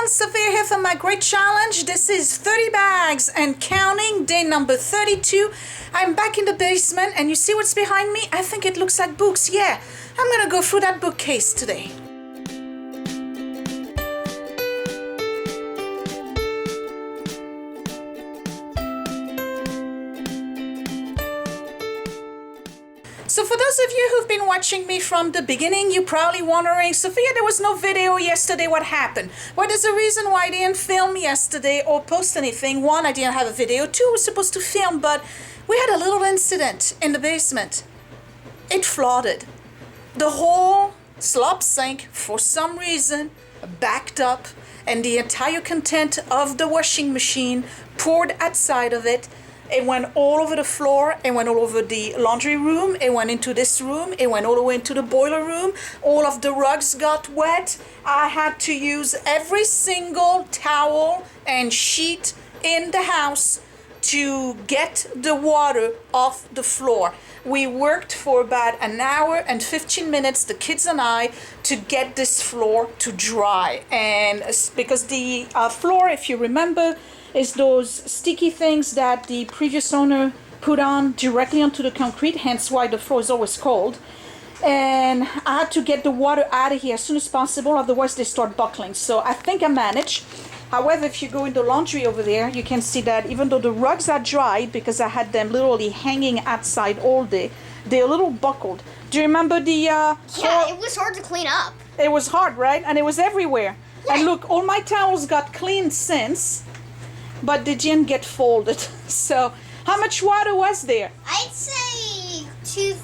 everyone, Sophia here for my great challenge. This is 30 bags and counting, day number 32. I'm back in the basement and you see what's behind me? I think it looks like books. Yeah, I'm gonna go through that bookcase today. So for those of you who've been watching me from the beginning, you're probably wondering, Sophia, there was no video yesterday, what happened? Well, there's a reason why I didn't film yesterday or post anything. One, I didn't have a video. Two, I was supposed to film, but we had a little incident in the basement. It flooded. The whole slop sink, for some reason, backed up, and the entire content of the washing machine poured outside of it. It went all over the floor, it went all over the laundry room, it went into this room, it went all the way into the boiler room. All of the rugs got wet. I had to use every single towel and sheet in the house to get the water off the floor. We worked for about an hour and 15 minutes, the kids and I, to get this floor to dry. And because the floor, if you remember, is those sticky things that the previous owner put on directly onto the concrete, hence why the floor is always cold. And I had to get the water out of here as soon as possible, otherwise they start buckling. So I think I managed. However, if you go in the laundry over there, you can see that even though the rugs are dried, because I had them literally hanging outside all day, they're a little buckled. Do you remember the... Yeah, it was hard to clean up. It was hard, right? And it was everywhere. Yeah. And look, all my towels got cleaned since, but they didn't get folded. So, how much water was there? I'd say 2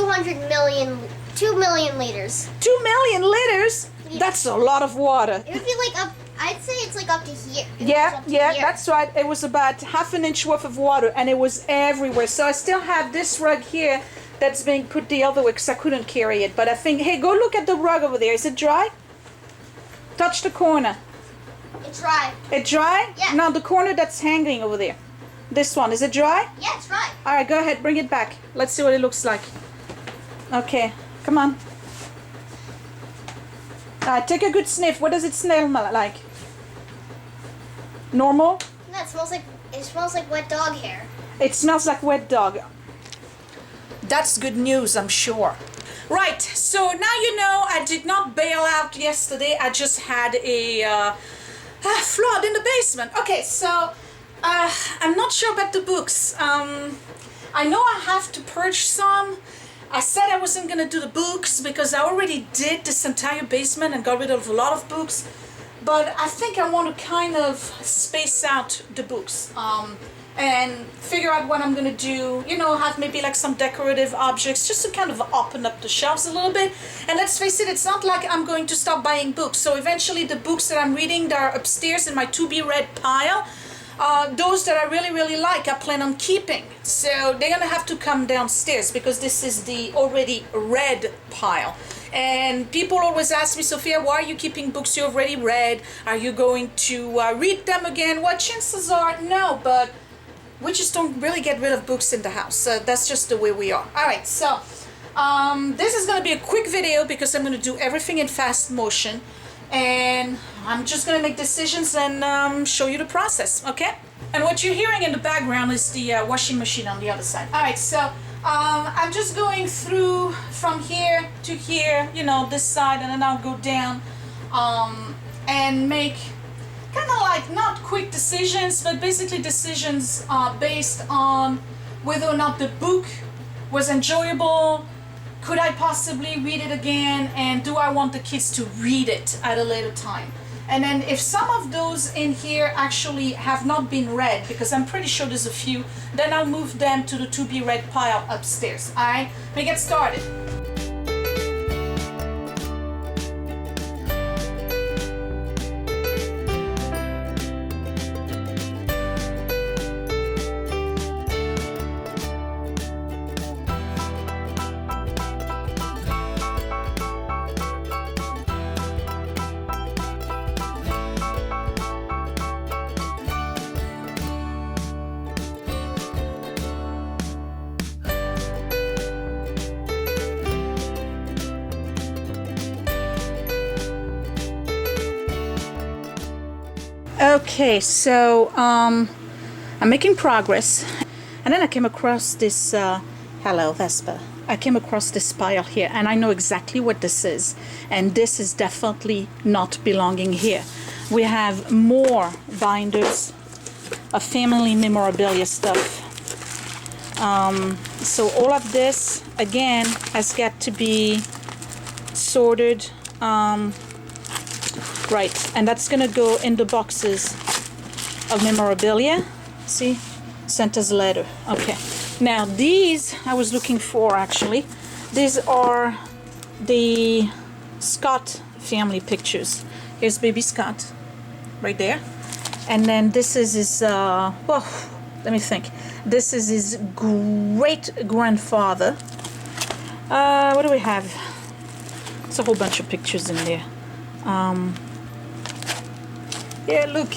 million liters. 2 million liters? Yeah. That's a lot of water. It would be like up, I'd say it's like up to here. Yeah, that's right. It was about half an inch worth of water and it was everywhere. So I still have this rug here that's being put the other way because I couldn't carry it. But I think, hey, go look at the rug over there. Is it dry? Touch the corner. It's dry. It's dry? Yeah. Now the corner that's hanging over there. This one, is it dry? Yeah, it's dry. All right, go ahead, bring it back. Let's see what it looks like. Okay, come on. All right, take a good sniff. What does it smell like? Normal? No, it smells like wet dog hair. It smells like wet dog. That's good news, I'm sure. Right, so now you know I did not bail out yesterday. I just had a flood in the basement. Okay, so I'm not sure about the books. I know I have to purge some. I said I wasn't gonna do the books because I already did this entire basement and got rid of a lot of books. But I think I want to kind of space out the books and figure out what I'm gonna do. You know, have maybe like some decorative objects just to kind of open up the shelves a little bit. And let's face it, it's not like I'm going to stop buying books. So eventually the books that I'm reading that are upstairs in my to-be-read pile, those that I really like, I plan on keeping. So they're gonna have to come downstairs because this is the already read pile. And people always ask me, Sophia, why are you keeping books you already read? Are you going to read them again? Well, chances are no, but we just don't really get rid of books in the house. That's just the way we are. All right, so this is gonna be a quick video because I'm gonna do everything in fast motion. And I'm just gonna make decisions and show you the process, okay? And what you're hearing in the background is the washing machine on the other side. All right, so I'm just going through from here to here, you know, this side, and then I'll go down and make kind of like not quick decisions, but basically decisions based on whether or not the book was enjoyable. Could I possibly read it again, and do I want the kids to read it at a later time? And then if some of those in here actually have not been read, because I'm pretty sure there's a few, then I'll move them to the to-be-read pile upstairs. All right, we get started. Okay, so I'm making progress, and then I came across this. Hello, Vespa. I came across this pile here, and I know exactly what this is, and this is definitely not belonging here. We have more binders of family memorabilia stuff. So all of this again has got to be sorted. Right, and that's gonna go in the boxes of memorabilia. See, Santa's letter. Okay, now these I was looking for actually. These are the Scott family pictures. Here's baby Scott right there, and then this is his well, let me think, this is his great grandfather. What do we have? It's a whole bunch of pictures in there. Yeah, look,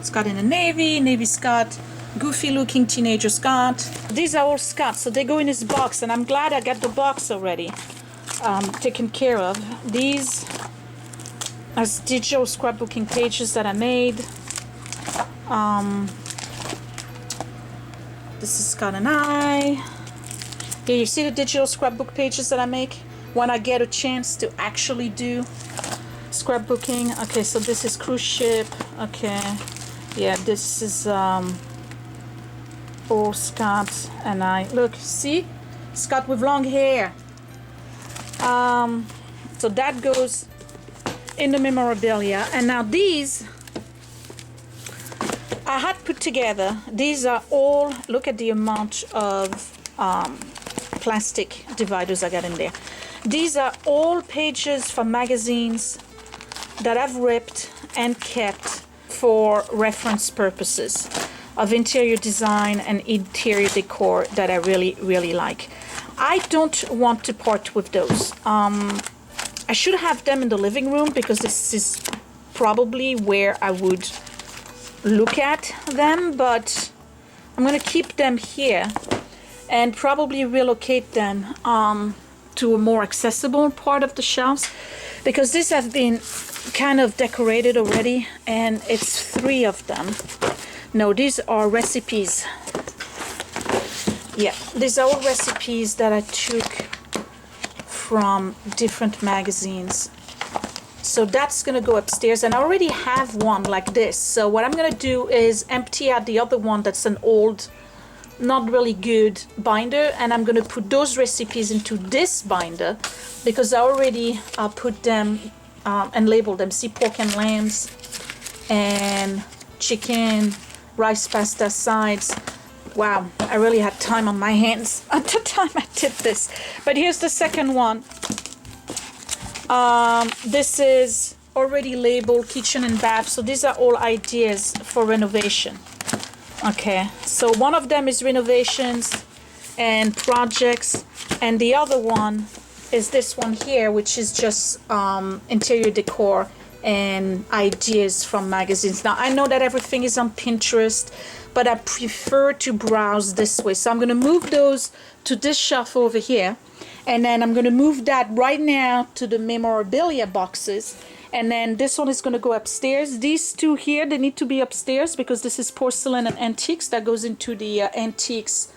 Scott in the Navy Scott, goofy looking teenager Scott. These are all Scott, so they go in his box, and I'm glad I got the box already taken care of. These are digital scrapbooking pages that I made. This is Scott and I. Here you see the digital scrapbook pages that I make when I get a chance to actually do scrapbooking. Okay, so this is cruise ship. Okay, yeah, this is old Scott and I. Look, see, Scott with long hair. So that goes in the memorabilia. And now these I had put together. These are all, look at the amount of plastic dividers I got in there. These are all pages from magazines that I've ripped and kept for reference purposes of interior design and interior decor that I really, really like. I don't want to part with those. I should have them in the living room because this is probably where I would look at them, but I'm gonna keep them here and probably relocate them to a more accessible part of the shelves, because these have been kind of decorated already, and it's 3 of them. No, these are recipes. Yeah, these are all recipes that I took from different magazines. So that's gonna go upstairs, and I already have one like this. So what I'm gonna do is empty out the other one that's an old, not really good binder, and I'm gonna put those recipes into this binder because I already put them and labeled them. See, pork and lambs and chicken, rice pasta sides. Wow, I really had time on my hands at the time I did this. But here's the second one. This is already labeled kitchen and bath, so these are all ideas for renovation. Okay, so one of them is renovations and projects, and the other one is this one here, which is just interior decor and ideas from magazines. Now, I know that everything is on Pinterest, but I prefer to browse this way. So I'm going to move those to this shelf over here, and then I'm going to move that right now to the memorabilia boxes. And then this one is going to go upstairs. These 2 here, they need to be upstairs because this is porcelain and antiques. That goes into the antiques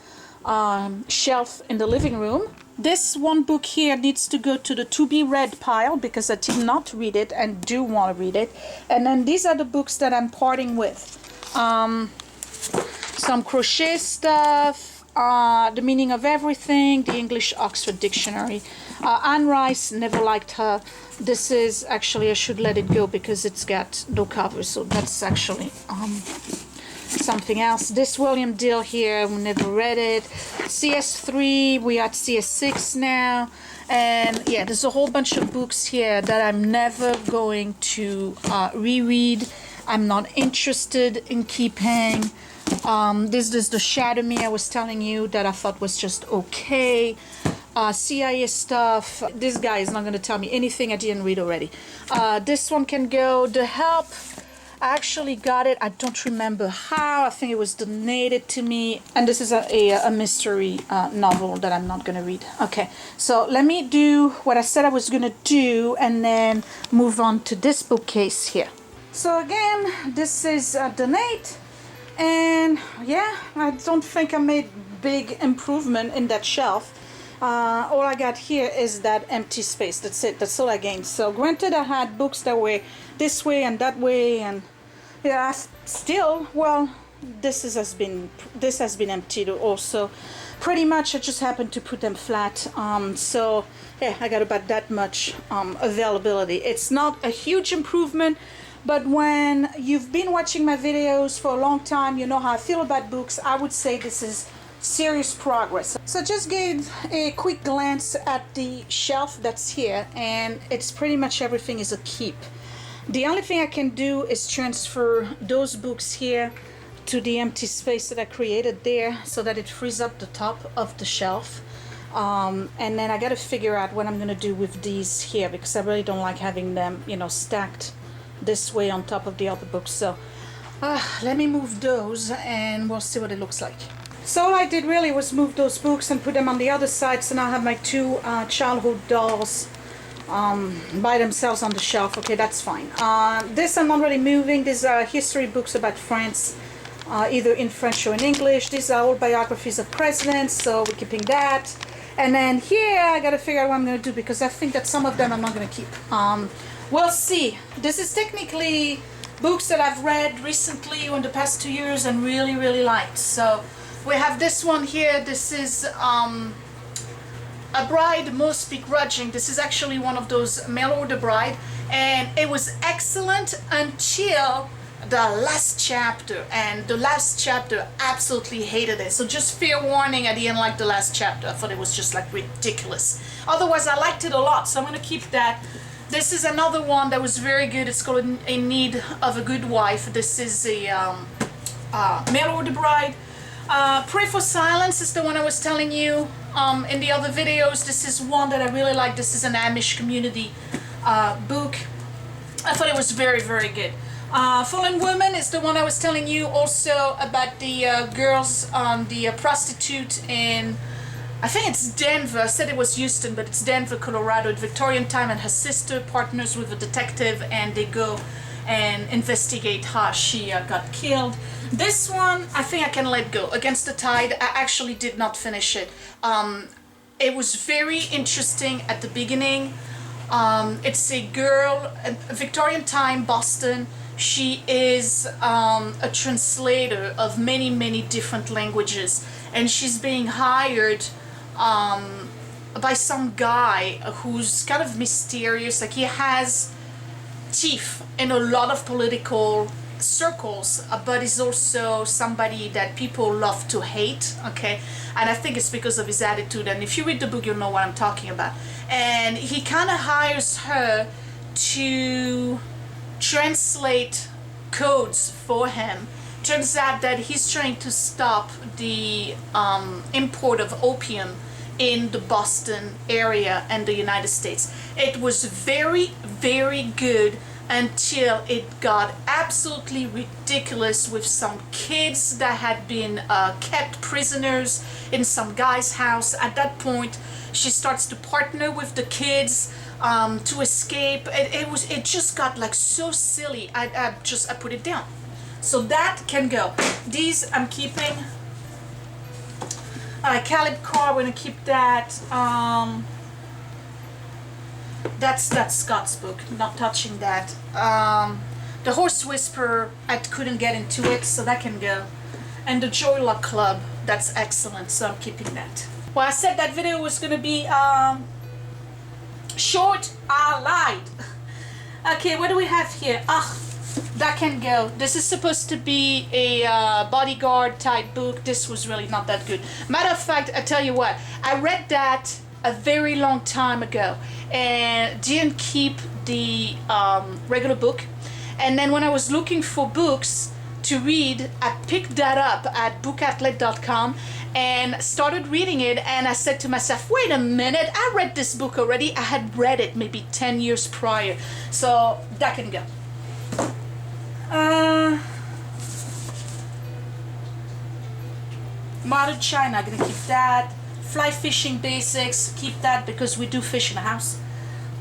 shelf in the living room. This one book here needs to go to the to be read pile because I did not read it and do want to read it. And then these are the books that I'm parting with. Some crochet stuff, The Meaning of Everything, the English Oxford Dictionary. Anne Rice, never liked her. This is actually, I should let it go because it's got no cover, so that's actually something else. This William Dill here, we never read it. CS3, we are at CS6 now. And yeah, there's a whole bunch of books here that I'm never going to reread. I'm not interested in keeping. This is the Shadow Me I was telling you that I thought was just okay. CIA stuff. This guy is not going to tell me anything I didn't read already. This one can go. The Help. I actually got it. I don't remember how. I think it was donated to me. And this is a mystery novel that I'm not going to read. Okay, so let me do what I said I was going to do and then move on to this bookcase here. So again, this is donate, and yeah, I don't think I made big improvement in that shelf. All I got here is that empty space. That's it. That's all I gained. So granted, I had books that were this way and that way, and yeah, still, well, this has been emptied also. Pretty much, I just happened to put them flat. So yeah, I got about that much availability. It's not a huge improvement, but when you've been watching my videos for a long time, you know how I feel about books. I would say this is serious progress. So just gave a quick glance at the shelf that's here, and it's pretty much everything is a keep. The only thing I can do is transfer those books here to the empty space that I created there so that it frees up the top of the shelf. And then I gotta figure out what I'm gonna do with these here, because I really don't like having them, you know, stacked this way on top of the other books. So let me move those and we'll see what it looks like. So all I did really was move those books and put them on the other side. So now I have my two childhood dolls by themselves on the shelf. Okay, that's fine. This I'm already moving. These are history books about France, either in French or in English. These are all biographies of presidents, so we're keeping that. And then here I gotta figure out what I'm gonna do, because I think that some of them I'm not gonna keep. We'll see. This is technically books that I've read recently or in the past 2 years and really, really liked. So we have this one here. This is A Bride Most Begrudging. This is actually one of those mail order bride, and it was excellent until the last chapter, and the last chapter absolutely hated it. So just fair warning, I didn't like the last chapter. I thought it was just like ridiculous. Otherwise I liked it a lot, so I'm gonna keep that. This is another one that was very good. It's called In Need of a Good Wife. This is a mail order bride. Pray for Silence is the one I was telling you in the other videos. This is one that I really like. This is an Amish community book. I thought it was very, very good. Fallen Woman is the one I was telling you also about the girls, the prostitute in, I think it's Denver. I said it was Houston, but it's Denver, Colorado. At Victorian time, and her sister partners with a detective, and they go and investigate how she got killed. This one, I think I can let go. Against the Tide, I actually did not finish it. It was very interesting at the beginning. It's a girl, Victorian time, Boston. She is a translator of many, many different languages, and she's being hired by some guy who's kind of mysterious. Like, he has teeth in a lot of political circles, but he's also somebody that people love to hate, okay? And I think it's because of his attitude, and if you read the book you'll know what I'm talking about. And he kind of hires her to translate codes for him. Turns out that he's trying to stop the import of opium in the Boston area and the United States. It was very, very good until it got absolutely ridiculous with some kids that had been kept prisoners in some guy's house. At that point, she starts to partner with the kids to escape. It just got like so silly. I put it down. So that can go. These I'm keeping. Caleb Carr, we're gonna keep that. That's Scott's book. Not touching that. The Horse Whisperer, I couldn't get into it, so that can go. And the Joy Luck Club, that's excellent, so I'm keeping that. Well, I said that video was gonna be short. I lied. Okay, what do we have here? That can go. This is supposed to be a bodyguard type book. This was really not that good. Matter of fact, I tell you what, I read that a very long time ago and didn't keep the regular book. And then when I was looking for books to read, I picked that up at bookoutlet.com and started reading it, and I said to myself, wait a minute, I read this book already. I had read it maybe 10 years prior. So that can go. Modern China, I'm gonna keep that. Fly fishing basics, keep that because we do fish in the house.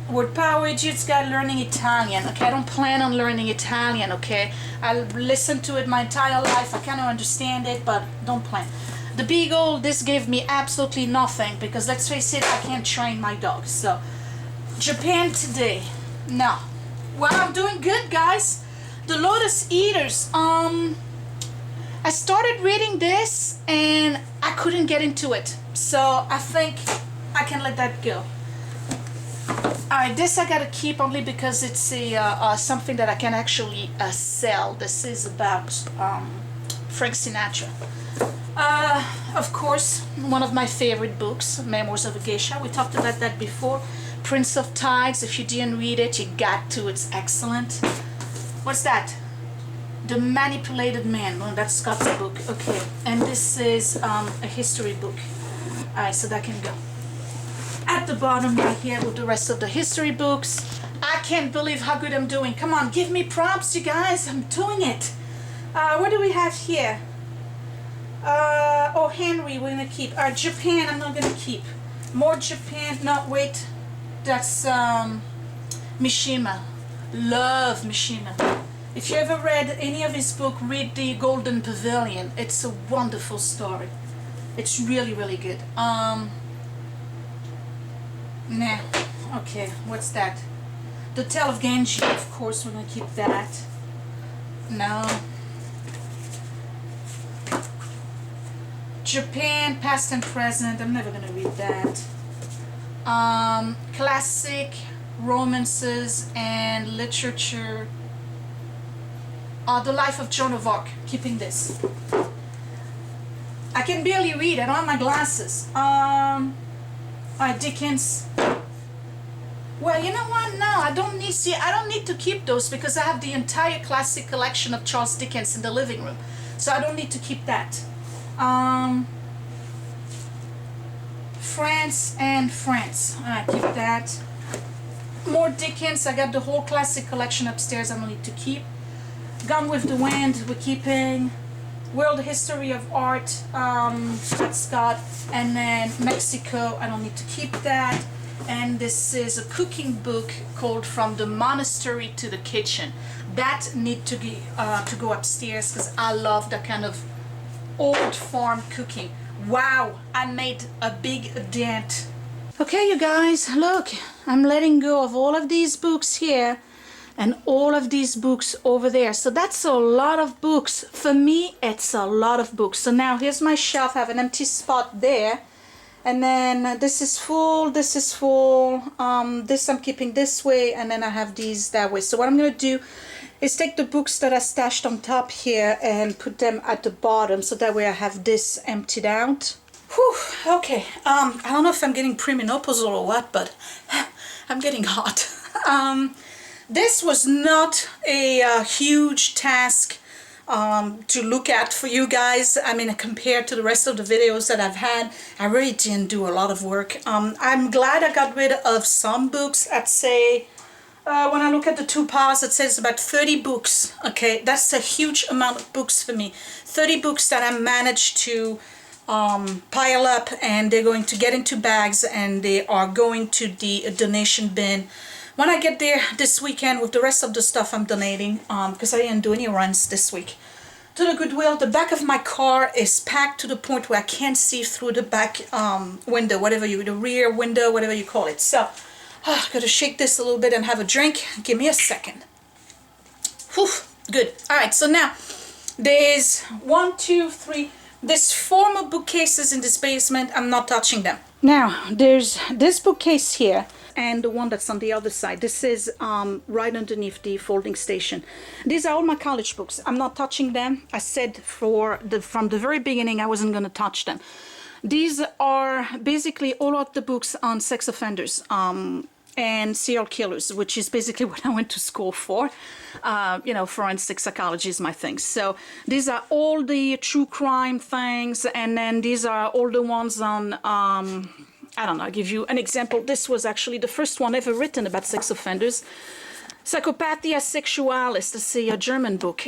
Word power, idiot's guide learning Italian. Okay, I don't plan on learning Italian, okay? I listened to it my entire life. I kind of understand it, but don't plan. The Beagle, this gave me absolutely nothing because let's face it, I can't train my dogs. So, Japan today. No. Well, I'm doing good, guys. The Lotus Eaters. I started reading this and I couldn't get into it. So, I think I can let that go. Alright, this I gotta keep only because it's a something that I can actually sell. This is about Frank Sinatra. Of course, one of my favorite books, Memoirs of a Geisha. We talked about that before. Prince of Tides. If you didn't read it, you got to. It's excellent. What's that? The Manipulated Man. Well, that's Scott's book. Okay, and this is a history book. Alright, so that can go. At the bottom right here with the rest of the history books. I can't believe how good I'm doing. Come on, give me props, you guys. I'm doing it. What do we have here? Oh, Henry, we're gonna keep. Japan, I'm not gonna keep. More Japan. No, wait. That's Mishima. Love Mishima. If you ever read any of his book, read The Golden Pavillion. It's a wonderful story. It's really, really good. Nah. Okay, what's that? The Tale of Genji, of course, we're gonna keep that. No. Japan, Past and Present, I'm never gonna read that. Classic romances and literature. The Life of Joan of Arc, keeping this. I can barely read, I don't have my glasses. Dickens. Well, you know what? No, I don't need to keep those because I have the entire classic collection of Charles Dickens in the living room. So I don't need to keep that. France and France. Alright, keep that. More Dickens. I got the whole classic collection upstairs I don't need to keep. Gone with the Wind, we're keeping. World History of Art, that's Scott. And then Mexico, I don't need to keep that. And this is a cooking book called From the Monastery to the Kitchen. That need to go upstairs because I love that kind of old farm cooking. Wow, I made a big dent. Okay, you guys, look, I'm letting go of all of these books here and all of these books over there. So that's a lot of books. For me, it's a lot of books. So now here's my shelf. I have an empty spot there. And then this is full, this is full. This I'm keeping this way, and then I have these that way. So what I'm gonna do is take the books that I stashed on top here and put them at the bottom, so that way I have this emptied out. Whew, okay, I don't know if I'm getting premenopausal or what, but I'm getting hot. This was not a huge task to look at for you guys. I mean, compared to the rest of the videos that I've had, I really didn't do a lot of work. I'm glad I got rid of some books. I'd say when I look at the two piles, it says about 30 books. Okay, that's a huge amount of books for me. 30 books that I managed to pile up, and they're going to get into bags and they are going to the donation bin when I get there this weekend with the rest of the stuff I'm donating, because I didn't do any runs this week. To the Goodwill. The back of my car is packed to the point where I can't see through the back window, the rear window, whatever you call it. So, I gotta shake this a little bit and have a drink. Give me a second. Whew, good. Alright, so now, there's 1, 2, 3, there's 4 more bookcases in this basement. I'm not touching them. Now, there's this bookcase here, and the one that's on the other side. This is right underneath the folding station. These are all my college books. I'm not touching them. I said from the very beginning I wasn't going to touch them. These are basically all of the books on sex offenders and serial killers, which is basically what I went to school for. You know, forensic psychology is my thing. So these are all the true crime things, and then these are all the ones on I don't know, I'll give you an example. This was actually the first one ever written about sex offenders. Psychopathia Sexualis, that's a German book.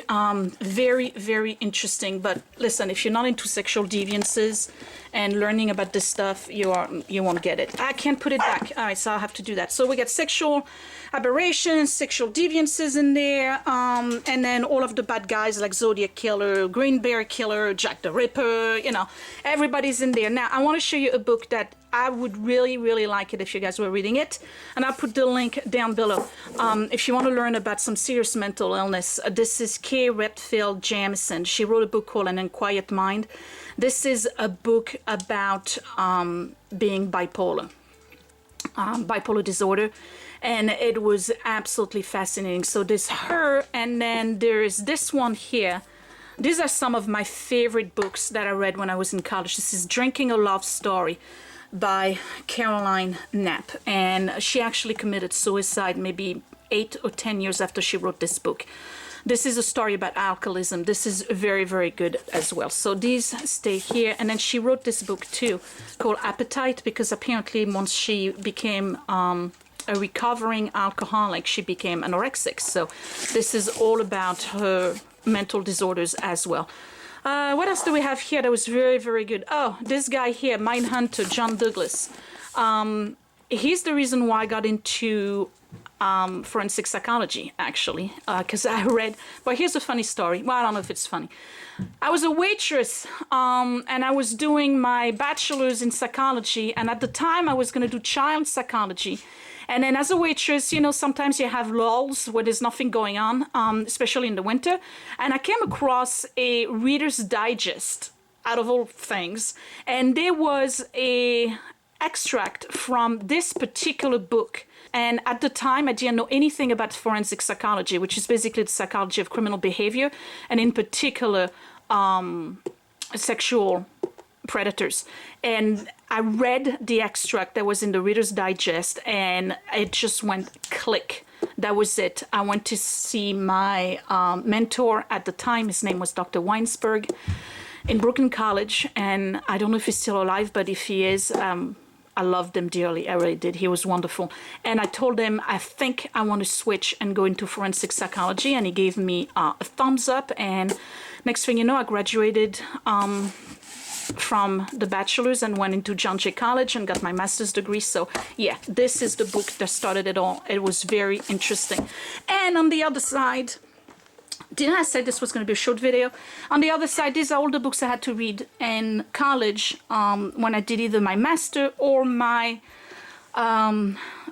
Very, very interesting. But listen, if you're not into sexual deviances and learning about this stuff, you won't get it. I can't put it back. All right, so I'll have to do that. So we got sexual aberrations, sexual deviances in there, and then all of the bad guys like Zodiac Killer, Green Bear Killer, Jack the Ripper, you know, everybody's in there. Now, I want to show you a book that I would really, really like it if you guys were reading it. And I'll put the link down below. If you want to learn about some serious mental illness, this is Kay Redfield Jamison. She wrote a book called An Unquiet Mind. This is a book about being bipolar disorder. And it was absolutely fascinating. So there's her, and then there's this one here. These are some of my favorite books that I read when I was in college. This is Drinking a Love Story by Caroline Knapp, and she actually committed suicide maybe 8 or 10 years after she wrote this book. This is a story about alcoholism. This is very, very good as well. So these stay here. And then she wrote this book too called Appetite, because apparently once she became a recovering alcoholic, she became anorexic. So this is all about her mental disorders as well. What else do we have here that was very, very good? Oh, this guy here, Mindhunter, John Douglas. He's the reason why I got into forensic psychology, actually, because I read, well, here's a funny story. Well, I don't know if it's funny. I was a waitress, and I was doing my bachelor's in psychology, and at the time I was going to do child psychology. And then as a waitress, you know, sometimes you have lulls where there's nothing going on, especially in the winter. And I came across a Reader's Digest, out of all things, and there was a extract from this particular book. And at the time, I didn't know anything about forensic psychology, which is basically the psychology of criminal behavior, and in particular, sexual predators. And I read the extract that was in the Reader's Digest, and it just went click. That was it. I went to see my mentor at the time. His name was Dr. Weinsberg in Brooklyn College, and I don't know if he's still alive, but if he is, I loved him dearly. I really did. He was wonderful. And I told him, I think I want to switch and go into forensic psychology. And he gave me a thumbs up. And next thing you know, I graduated from the bachelor's and went into John Jay College and got my master's degree. So yeah, this is the book that started it all. It was very interesting. And on the other side, didn't I say this was going to be a short video? On the other side, these are all the books I had to read in college when I did either my master or my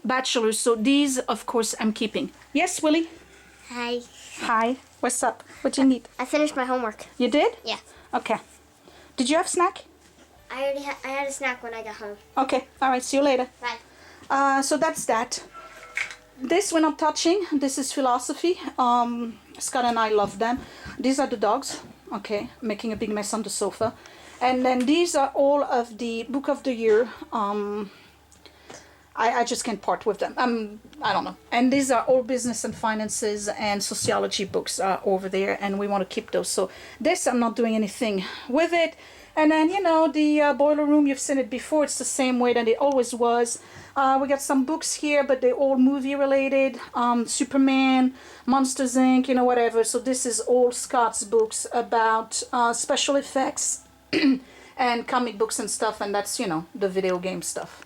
bachelor's. So these, of course, I'm keeping. Yes, Willie? Hi. Hi. What's up? What do you need? I finished my homework. You did? Yeah. Okay. Did you have snack? I had a snack when I got home. Okay. All right. See you later. Bye. So that's that. This we're not touching. This is philosophy. Scott and I love them. These are the dogs. Okay. Making a big mess on the sofa. And then these are all of the book of the year. I just can't part with them. I don't know. And these are all business and finances and sociology books over there, and we want to keep those. So this, I'm not doing anything with it. And then, you know, the boiler room, you've seen it before. It's the same way that it always was. We got some books here, but they're all movie related. Superman, Monsters Inc., you know, whatever. So this is all Scott's books about special effects and comic books and stuff. And that's, you know, the video game stuff.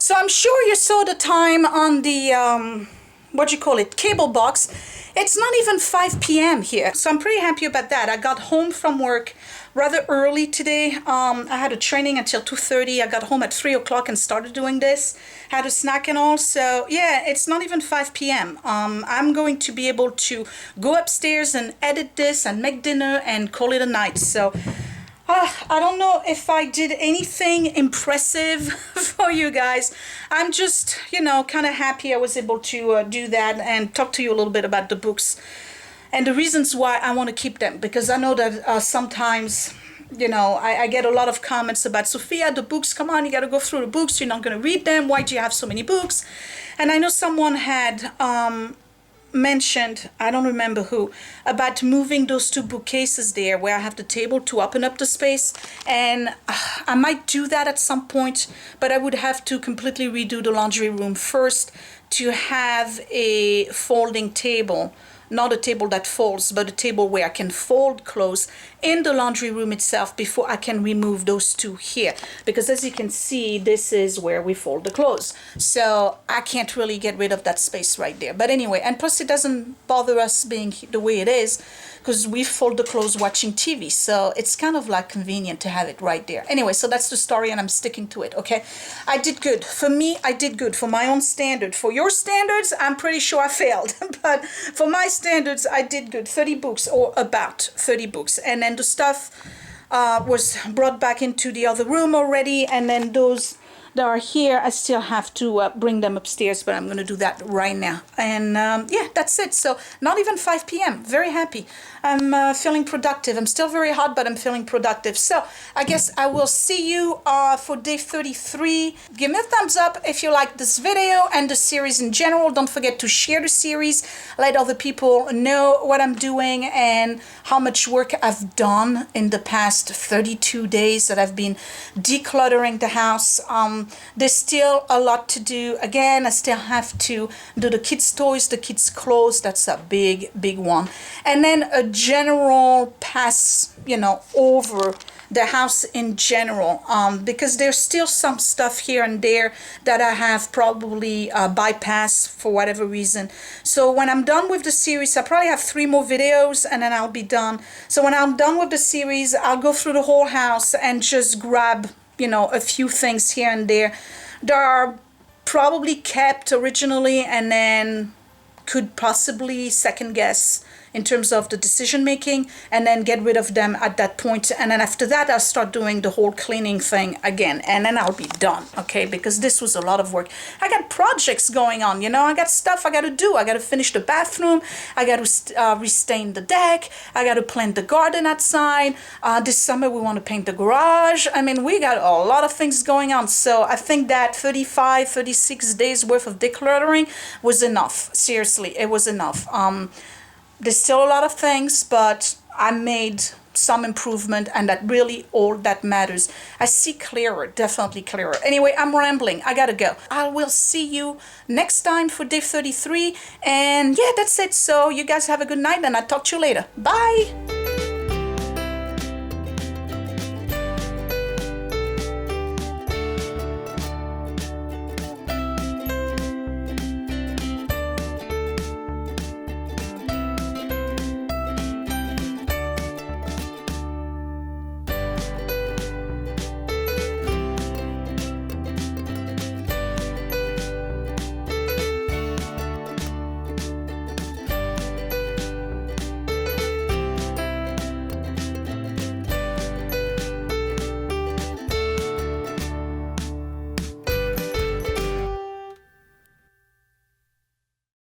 So I'm sure you saw the time on the, cable box. It's not even 5 p.m. here. So I'm pretty happy about that. I got home from work rather early today. I had a training until 2:30. I got home at 3 o'clock and started doing this. Had a snack and all. So yeah, it's not even 5 p.m. I'm going to be able to go upstairs and edit this and make dinner and call it a night. So I don't know if I did anything impressive for you guys. I'm just, you know, kind of happy I was able to do that and talk to you a little bit about the books and the reasons why I want to keep them. Because I know that sometimes, you know, I get a lot of comments about, Sophia, the books, come on, you got to go through the books. You're not going to read them. Why do you have so many books? And I know someone had mentioned, I don't remember who, about moving those 2 bookcases there where I have the table to open up the space, and I might do that at some point, but I would have to completely redo the laundry room first to have a folding table, not a table that folds, but a table where I can fold clothes in the laundry room itself before I can remove those two here. Because as you can see, this is where we fold the clothes. So I can't really get rid of that space right there. But anyway, and plus it doesn't bother us being the way it is, because we fold the clothes watching TV. So it's kind of like convenient to have it right there. Anyway, so that's the story and I'm sticking to it, okay? I did good. For me, I did good. For my own standard. For your standards, I'm pretty sure I failed. But for my standards, I did good. 30 books, or about 30 books. And then the stuff was brought back into the other room already. And then those that are here, I still have to bring them upstairs, but I'm going to do that right now. And yeah, that's it. So not even 5 p.m. Very happy. I'm feeling productive. I'm still very hot, but I'm feeling productive. So I guess I will see you for day 33. Give me a thumbs up if you like this video and the series in general. Don't forget to share the series. Let other people know what I'm doing and how much work I've done in the past 32 days that I've been decluttering the house. There's still a lot to do. Again, I still have to do the kids' toys, the kids' clothes. That's a big, big one. And then a general pass, you know, over the house in general, because there's still some stuff here and there that I have probably bypassed for whatever reason. So when I'm done with the series, I probably have 3 more videos and then I'll be done. So when I'm done with the series, I'll go through the whole house and just grab, you know, a few things here and there that are probably kept originally and then could possibly second guess in terms of the decision making, and then get rid of them at that point. And then after that, I'll start doing the whole cleaning thing again, and then I'll be done, okay? Because this was a lot of work. I got projects going on, you know, I got stuff I got to do. I got to finish the bathroom. I got to restain the deck. I got to plant the garden outside. This summer, we want to paint the garage. I mean, we got a lot of things going on. So I think that 35, 36 days worth of decluttering was enough. Seriously, it was enough. There's still a lot of things, but I made some improvement, and that really all that matters. I see clearer, definitely clearer. Anyway, I'm rambling. I gotta go. I will see you next time for day 33. And yeah, that's it. So you guys have a good night, and I'll talk to you later. Bye.